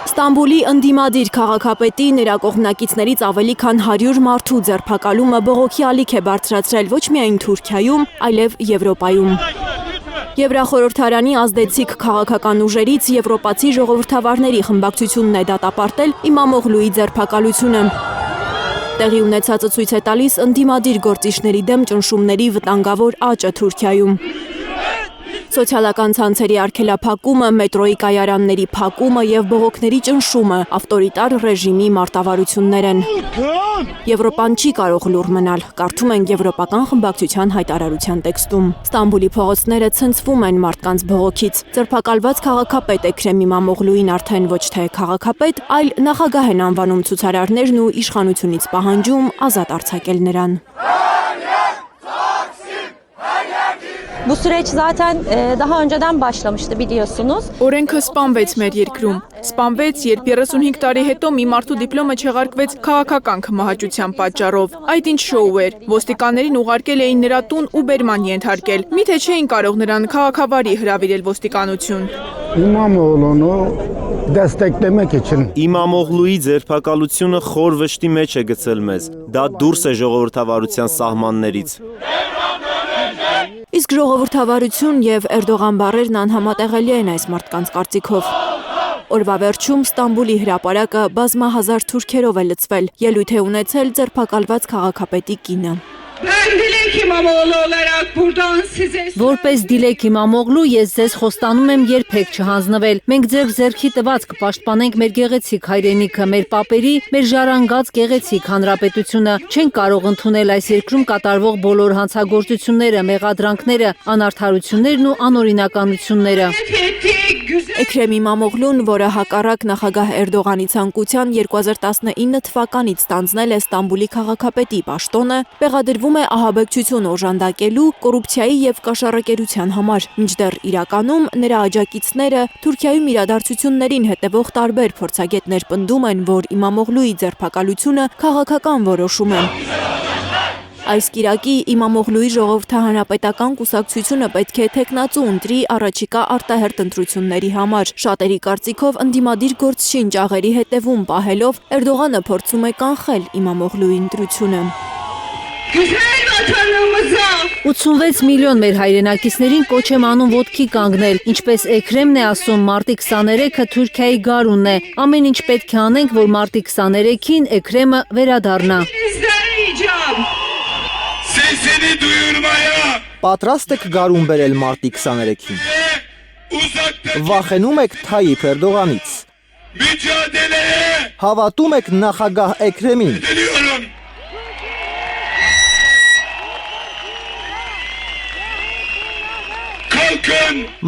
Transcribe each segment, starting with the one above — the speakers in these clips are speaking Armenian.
Ստամբուլի ընդդիմադիր քաղաքապետի նրա կողմնակիցներից ավելի քան 100 մարդու ձերբակալումը բողոքի ալիք է բարձրացրել ոչ միայն Թուրքիայում, այլև Եվրոպայում։ Եվրախորհրդարանի ազդեցիկ քաղաքական ուժերից եվրոպացի ժողովրդավարների խմբակցությունն է դատապարտել Իմամօղլուի ձերբակալությունը։ Տեղի ունեցածը ցույց է տալիս ընդդիմադիր գործիչների դեմ ճնշումների վտանգավոր աճը Թուրքիայում։ Սոցիալական ցանցերի արգելափակումը, մետրոյի կայարանների փակումը եւ բողոքների ճնշումը ավտորիտար ռեժիմի մարտավարություններ են։ Եվրոպան չի կարող լուռ մնալ, կարդում են եվրոպական խմբակցության հայտարարության տեքստում։ Ստամբուլի փողոցները ցնցվում են մարդկանց բողոքից։ Ձերբակալված քաղաքապետ Էքրեմ Իմամօղլուին արդեն ոչ թե քաղաքապետ, այլ նախագահ են անվանում ցուցարարներն ու իշխանությունից պահանջում ազատ արձակել նրան։ Bu süreç zaten daha önceden başlamıştı biliyorsunuz. Օրենքը սպանվեց մեր երկրում։ Սպանվեց, երբ 35 տարի հետո մի մարդու դիպլոմը չեղարկվեց քաղաքական քմահաճության պատճառով։ Այդ ինչ շոու էր։ Ոստիկաններին ուղարկել էին նրա տուն ու բերման ենթարկել։ Միթե չէին կարող նրան քաղաքավարի հրավիրել ոստիկանություն։ Իմամօղլուի ձերբակալությունը խոր վշտի մեջ է գցել մեզ։ Դա դուրս է ժողովրդավարության սահմաններից։ Իսկ ժողովրդավարություն եւ Էրդողան բառերն անհամատեղելի են այս մարդկանց կարծիքով։ Օրվա վերջում Ստամբուլի հրապարակը բազմահազար թուրքերով է լցվել, ելույթ է ունեցել ձերբակալված քաղաքապետի կինը։ Որպես Դիլեք Իմամօղլու ես ձեզ խոստանում եմ երբեք չհանձնվել։ Մենք ձեր ձեռքի տված կպաշտպանենք մեր գեղեցիկ հայրենիքը, մեր պապերի, մեր ժառանգած գեղեցիկ հանրապետությունը։ Չենք կարող ընդունել այս երկրում կատարվող բոլոր հանցագործությունները, մեղադրանքները, անարդարություններն ու անօրինականությունները։ Էքրեմ Իմամօղլուն, որը հակառակ նախագահ Էրդողանի ցանկության 2019 թվականից ստանձնել է Ստամբուլի քաղաքապետի պաշտոնը, մեղադրվում է ահաբեկչություն օժանդակելու, կոռուպցիայի եւ կաշառակերության համար, մինչդեռ իրականում նրա աջակիցները Թուրքիայում իրադարձություններին հետևող տարբեր փորձագետներ պնդում են, որ Իմամօղլուի ձերբակալությունը քաղաքական որոշում է։ Այս կիրակի Իմամօղլուի ժողովրդահանրապետական կուսակցությունը պետք է թեկնածու ընտրի առաջիկա արտահերթ ընտրությունների համար։ Շատերի կարծիքով ընդդիմադիր գործչին ճաղերի հետևում պահելով Էրդողանը փորձում է կանխել Իմամօղլուի ընտրությունը։ 86 միլիոն մեր հայրենակիցներին կոչ եմ անում ոտքի կանգնել, ինչպես Էքրեմն է ասում, մարտի 23-ը Թուրքիայի գարունն է։ Ամեն ինչ պետք է անենք, որ մարտի 23-ին Էքրեմը վերադառնա։ Պատրաստ եք գարուն բերել մարտի 23-ին։ Վախենում եք Թայիփ Էրդողանից։ Հավատում եք նախագահ Էքրեմին։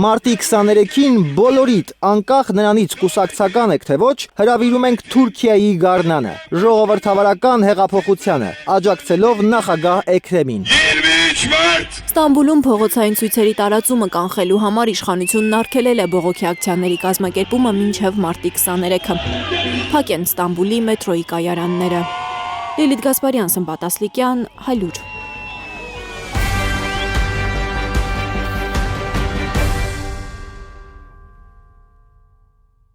Մարտի 23-ին բոլորիդ, անկախ նրանից կուսակցական եք թե ոչ, հրավիրում ենք Թուրքիայի գարնանը, ժողովրդավարական հեղափոխությանը, աջակցելով նախագահ Էքրեմին։ Ստամբուլում փողոցային ցույցերի տարածումը կանխելու համար իշխանությունն արգելել է բողոքի ակցիաների կազմակերպումը մինչև մարտի 23-ը։ Փակ են Ստամբուլի մետրոյի կայարանները։ Լիլիթ Գասպարյան, Սմբատ Ասլիկյան, Հայլուր։